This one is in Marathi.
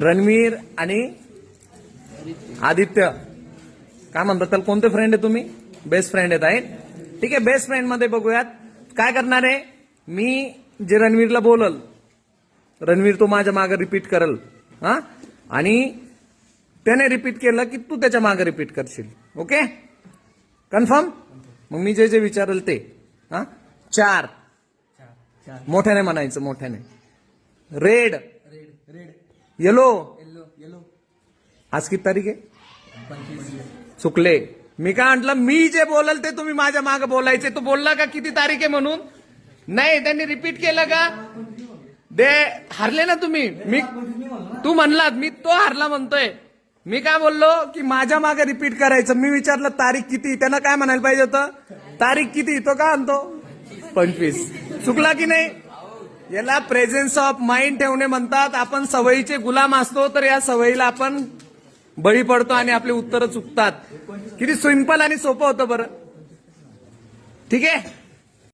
रणवीर आणि आदित्य काय म्हणतात त्याला, कोणते फ्रेंड आहे तुम्ही? बेस्ट फ्रेंड आहेत. ठीक आहे, बेस्ट फ्रेंड मध्ये बघूयात काय करणार आहे. मी जे रणवीरला बोलल, रणवीर तो माझ्या मागे रिपीट करल, हा, आणि त्याने रिपीट केलं की तू त्याच्या मागे रिपीट करशील. Okay, confirm? मग मी जे जे विचारल ते, हा, 4 मोठ्याने म्हणायचं, मोठ्याने. Red, yellow. आज किती तारीख आहे? चुकले. मी काय म्हटलं, मी जे बोलल ते तुम्ही माझ्या मागे बोलायचे. तू बोलला का किती तारीख आहे म्हणून? नाही, त्यांनी रिपीट केलं का? दे हारले ना तुम्ही. मी तू म्हणलात, मी तो हारला म्हणतोय. मी काय बोललो की माझ्या मागे रिपीट करायचं. मी विचारलं तारीख किती, त्यांना काय म्हणायला पाहिजे होतं? तारीख किती, तो काय म्हणतो 25. चुकला की नाही? याला प्रेझेन्स ऑफ माइंड ठेवणे म्हणतात. आपण सवयीचे गुलाम असतो, तर या सवयीला आपण बळी पडतो आणि आपली उत्तरं चुकतात. किती सिंपल आणि सोपं होतं बरं. ठीक आहे.